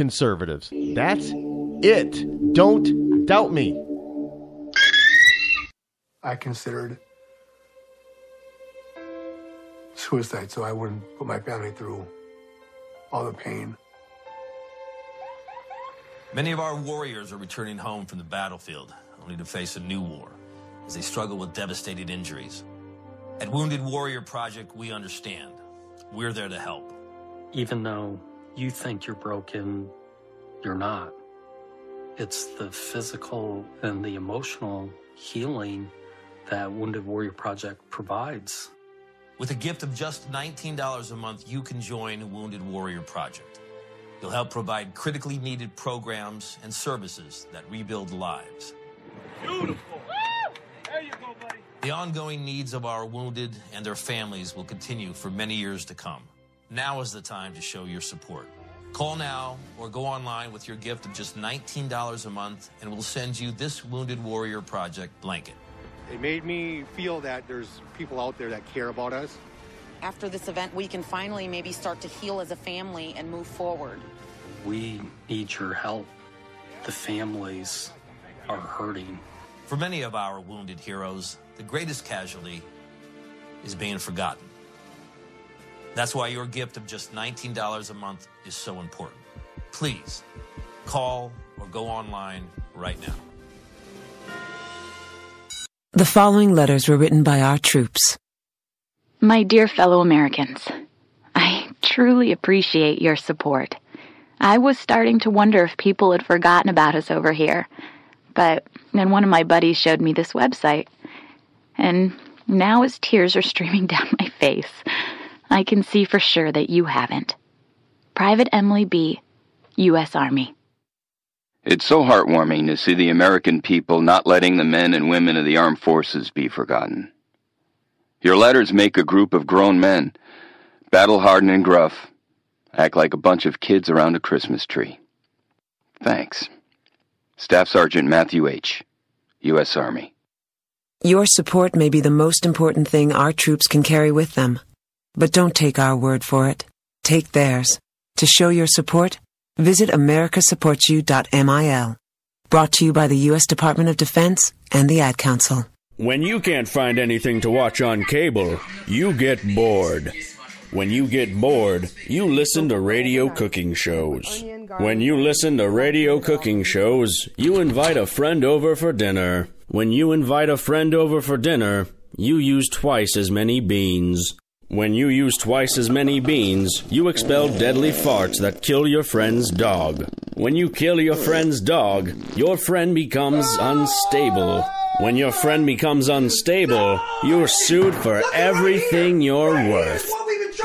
conservatives. That's it. Don't doubt me. I considered suicide so I wouldn't put my family through all the pain. Many of our warriors are returning home from the battlefield, only to face a new war as they struggle with devastating injuries. At Wounded Warrior Project, we understand. We're there to help. Even though you think you're broken, you're not. It's the physical and the emotional healing that Wounded Warrior Project provides. With a gift of just $19 a month, you can join Wounded Warrior Project. You'll help provide critically needed programs and services that rebuild lives. Beautiful. Woo! There you go, buddy. The ongoing needs of our wounded and their families will continue for many years to come. Now is the time to show your support. Call now or go online with your gift of just $19 a month, and we'll send you this Wounded Warrior Project blanket. It made me feel that there's people out there that care about us. After this event, we can finally maybe start to heal as a family and move forward. We need your help. The families are hurting. For many of our wounded heroes, the greatest casualty is being forgotten. That's why your gift of just $19 a month is so important. Please, call or go online right now. The following letters were written by our troops. My dear fellow Americans, I truly appreciate your support. I was starting to wonder if people had forgotten about us over here, but then one of my buddies showed me this website, and now as tears are streaming down my face, I can see for sure that you haven't. Private Emily B., U.S. Army. It's so heartwarming to see the American people not letting the men and women of the armed forces be forgotten. Your letters make a group of grown men, battle-hardened and gruff, act like a bunch of kids around a Christmas tree. Thanks. Staff Sergeant Matthew H., U.S. Army. Your support may be the most important thing our troops can carry with them. But don't take our word for it. Take theirs. To show your support, visit americasupportsyou.mil. Brought to you by the U.S. Department of Defense and the Ad Council. When you can't find anything to watch on cable, you get bored. When you get bored, you listen to radio cooking shows. When you listen to radio cooking shows, you invite a friend over for dinner. When you invite a friend over for dinner, you use twice as many beans. When you use twice as many beans, you expel deadly farts that kill your friend's dog. When you kill your friend's dog, your friend becomes unstable. When your friend becomes unstable, you're sued for everything you're worth.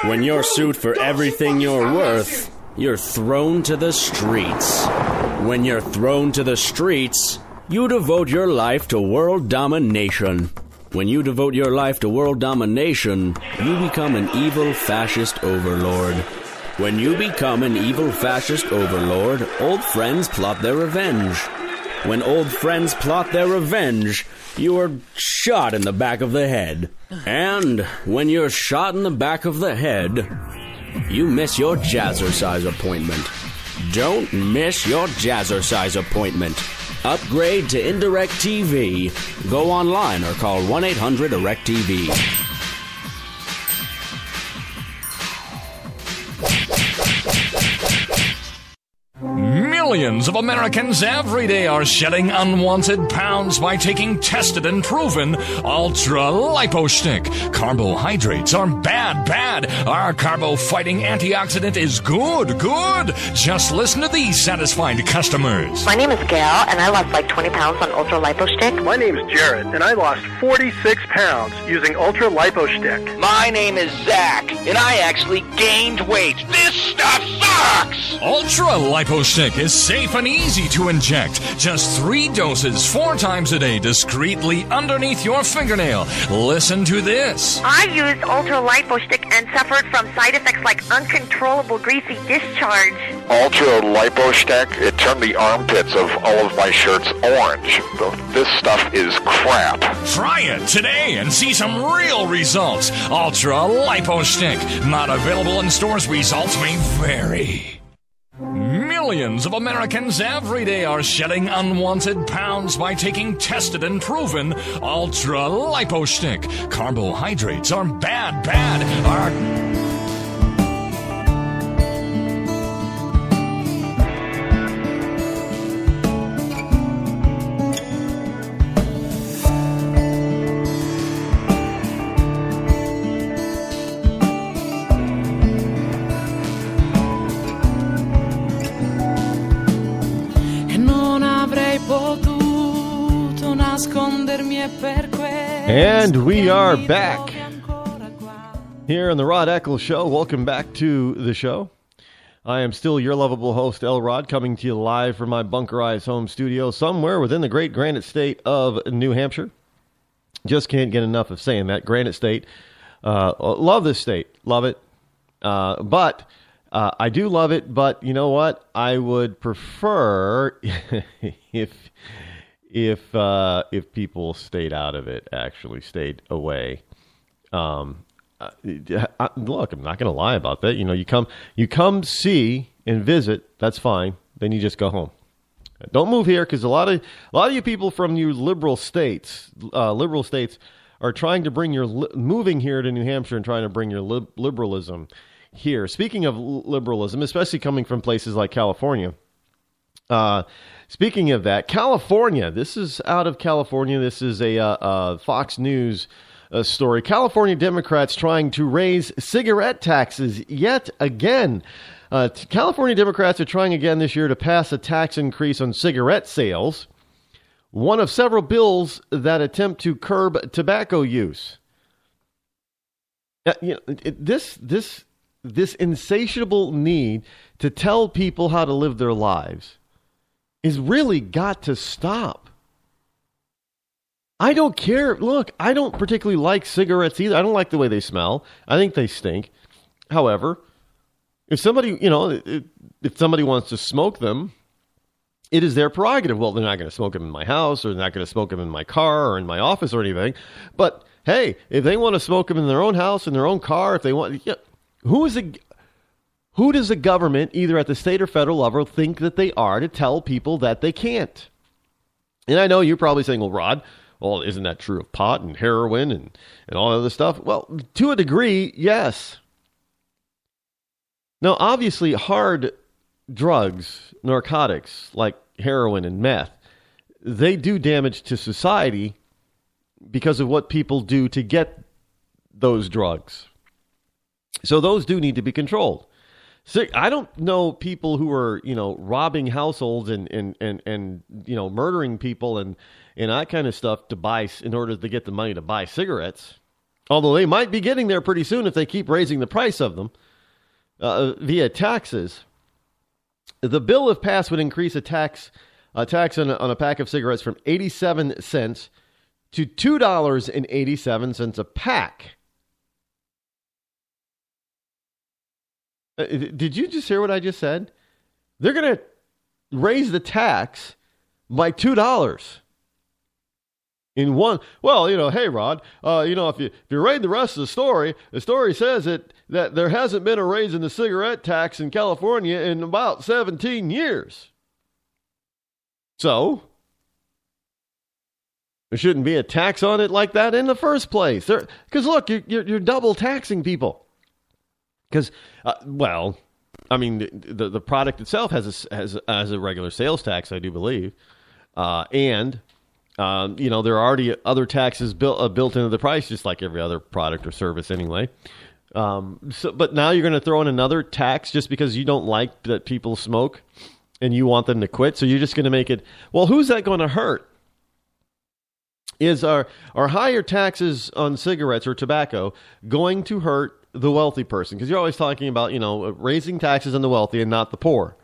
When you're sued for everything you're worth, you're thrown to the streets. When you're thrown to the streets, you devote your life to world domination. When you devote your life to world domination, you become an evil fascist overlord. When you become an evil fascist overlord, old friends plot their revenge. When old friends plot their revenge, you are shot in the back of the head. And when you're shot in the back of the head, you miss your jazzercise appointment. Don't miss your jazzercise appointment. Upgrade to Indirect TV. Go online or call 1-800-ERECT-TV. Millions of Americans every day are shedding unwanted pounds by taking tested and proven Ultra Lipo Stick. Carbohydrates are bad. Our carbo-fighting antioxidant is good. Just listen to these satisfied customers. My name is Gail, and I lost like 20 pounds on Ultra Lipo Stick. My name is Jared, and I lost 46 pounds using Ultra Lipo Stick. My name is Zach, and I actually gained weight. This stuff sucks! Ultra Lipo Stick is safe and easy to inject. Just 3 doses 4 times a day discreetly underneath your fingernail. Listen to this. I used Ultra Lipo Stick and suffered from side effects like uncontrollable greasy discharge. Ultra Lipo Stick, it turned the armpits of all of my shirts orange. This stuff is crap. Try it today and see some real results. Ultra Lipo Stick. Not available in stores. Results may vary. Millions Millions of Americans every day are shedding unwanted pounds by taking tested and proven Ultra Lipo Stick. Carbohydrates are bad. And we are back here on the Rod Eccles Show. Welcome back to the show. I am still your lovable host, L. Rod, coming to you live from my bunkerized home studio somewhere within the great Granite State of New Hampshire. Just can't get enough of saying that. Granite State. Love this state. Love it. But I do love it, but you know what? I would prefer if people stayed out of it, actually stayed away. Look, I'm not going to lie about that. You know, you come see and visit. That's fine. Then you just go home. Don't move here, because a lot of you people from you liberal states are trying to bring moving here to New Hampshire and trying to bring your liberalism here. Speaking of liberalism, especially coming from places like California. Speaking of that, California, this is out of California. This is a Fox News story. California Democrats trying to raise cigarette taxes yet again. California Democrats are trying again this year to pass a tax increase on cigarette sales, one of several bills that attempt to curb tobacco use. This insatiable need to tell people how to live their lives is really got to stop. I don't care. Look, I don't particularly like cigarettes either. I don't like the way they smell. I think they stink. However, if somebody wants to smoke them, it is their prerogative. Well, they're not going to smoke them in my house, or they're not going to smoke them in my car or in my office or anything. But hey, if they want to smoke them in their own house, in their own car, if they want, who does the government, either at the state or federal level, think that they are to tell people that they can't? And I know you're probably saying, well, Rod, isn't that true of pot and heroin and all that other stuff? Well, to a degree, yes. Now, obviously, hard drugs, narcotics, like heroin and meth, they do damage to society because of what people do to get those drugs. So those do need to be controlled. I don't know people who are, robbing households and murdering people and that kind of stuff to buy in order to get the money to buy cigarettes. Although they might be getting there pretty soon if they keep raising the price of them via taxes. The bill, if passed, would increase a tax on a pack of cigarettes from 87 cents to $2.87 a pack. Did you just hear what I just said? They're going to raise the tax by $2 in one. Well, hey, Rod, if you read the rest of the story says that there hasn't been a raise in the cigarette tax in California in about 17 years. So there shouldn't be a tax on it like that in the first place. Because look, you're double taxing people. Because, the product itself has a regular sales tax, I do believe, and there are already other taxes built into the price, just like every other product or service, anyway. But now you're going to throw in another tax just because you don't like that people smoke and you want them to quit. So you're just going to make it. Well, who's that going to hurt? Is our higher taxes on cigarettes or tobacco going to hurt the wealthy person? Because you're always talking about, raising taxes on the wealthy and not the poor.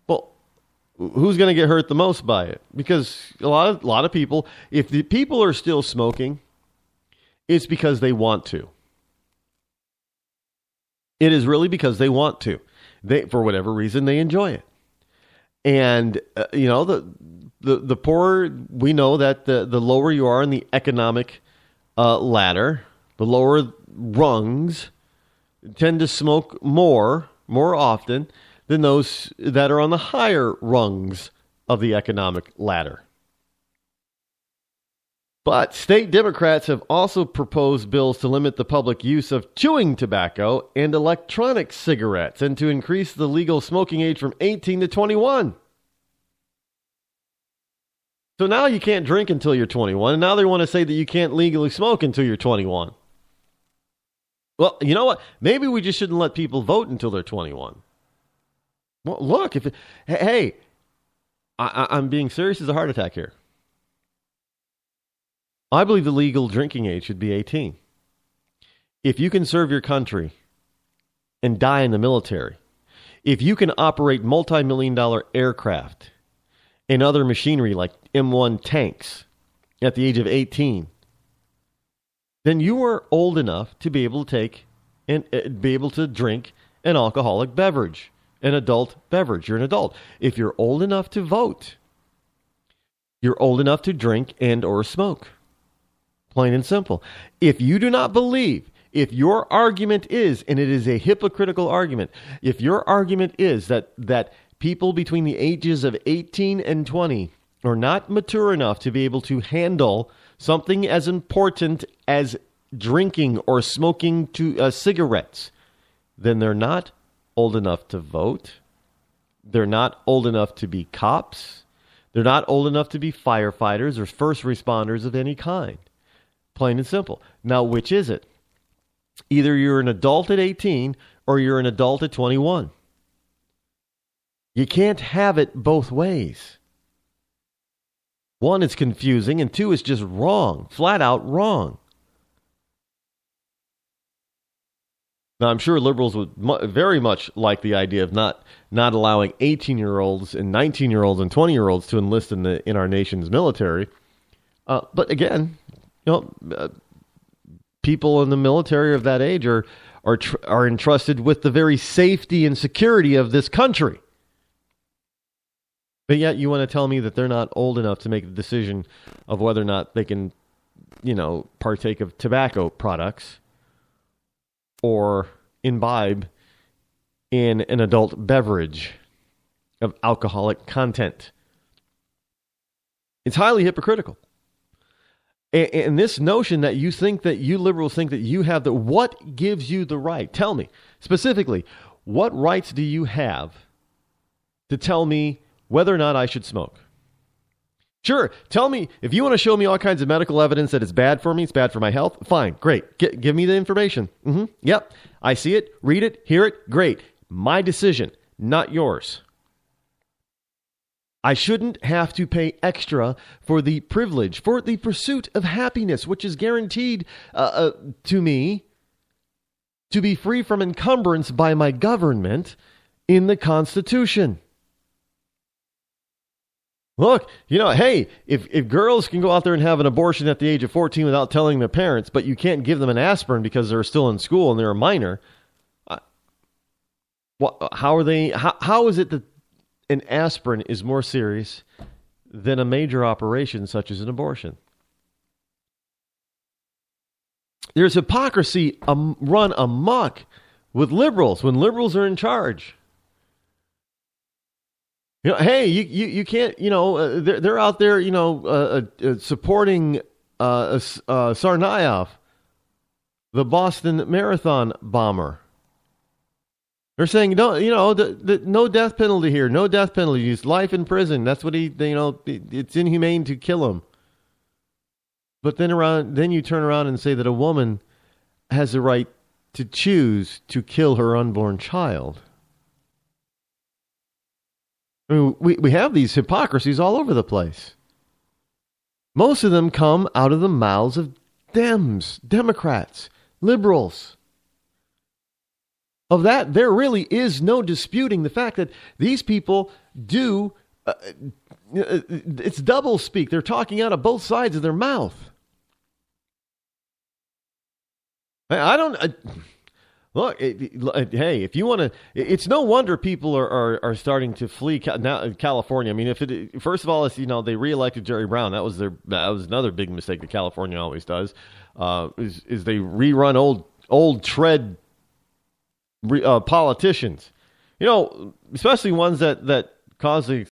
Well, who's going to get hurt the most by it? Because a lot of people, if the people are still smoking, it's because they want to. It is really because they want to. For whatever reason, they enjoy it. And, the poor, we know that the lower you are in the economic ladder, the lower rungs tend to smoke more often than those that are on the higher rungs of the economic ladder. But state Democrats have also proposed bills to limit the public use of chewing tobacco and electronic cigarettes and to increase the legal smoking age from 18 to 21. So now you can't drink until you're 21, and now they want to say that you can't legally smoke until you're 21. Well, you know what? Maybe we just shouldn't let people vote until they're 21. Well, look, I'm being serious as a heart attack here. I believe the legal drinking age should be 18. If you can serve your country and die in the military, if you can operate multi-million-dollar aircraft and other machinery like M1 tanks at the age of 18, then you are old enough to be able to take and be able to drink an alcoholic beverage, an adult beverage. You're an adult. If you're old enough to vote, you're old enough to drink and or smoke. Plain and simple. If you do not believe, if your argument is, and it is a hypocritical argument, if your argument is that people between the ages of 18 and 20 are not mature enough to be able to handle something as important as drinking or smoking cigarettes, then they're not old enough to vote. They're not old enough to be cops. They're not old enough to be firefighters or first responders of any kind. Plain and simple. Now, which is it? Either you're an adult at 18 or you're an adult at 21. You can't have it both ways. One, it's confusing, and two, it's just wrong. Flat out wrong. Now, I'm sure liberals would very much like the idea of not allowing 18-year-olds and 19-year-olds and 20-year-olds to enlist in our nation's military. But again, people in the military of that age are entrusted with the very safety and security of this country. But yet you want to tell me that they're not old enough to make the decision of whether or not they can, partake of tobacco products or imbibe in an adult beverage of alcoholic content. It's highly hypocritical. And this notion that you liberals think that you have what gives you the right? Tell me, specifically, what rights do you have to tell me whether or not I should smoke? Sure, tell me, if you want to show me all kinds of medical evidence that it's bad for me, it's bad for my health, fine, great. Give me the information. Yep, I see it, read it, hear it, great. My decision, not yours. I shouldn't have to pay extra for the privilege, for the pursuit of happiness, which is guaranteed to me to be free from encumbrance by my government in the Constitution. Look, hey, if girls can go out there and have an abortion at the age of 14 without telling their parents, but you can't give them an aspirin because they're still in school and they're a minor, how is it that an aspirin is more serious than a major operation such as an abortion? There's hypocrisy run amok with liberals when liberals are in charge. Hey, you can't, they're out there, supporting Tsarnaev, the Boston Marathon bomber. They're saying, no death penalty here, no death penalty, use life in prison. That's what it's inhumane to kill him. But then you turn around and say that a woman has the right to choose to kill her unborn child. I mean, we have these hypocrisies all over the place. Most of them come out of the mouths of Democrats, liberals. Of that, there really is no disputing the fact that these people do, it's double speak. They're talking out of both sides of their mouth. Look, hey, if you want to, it's no wonder people are starting to flee California. I mean, first of all, it's, they reelected Jerry Brown. That was another big mistake that California always does, is they rerun old tread politicians You know, especially ones that cause a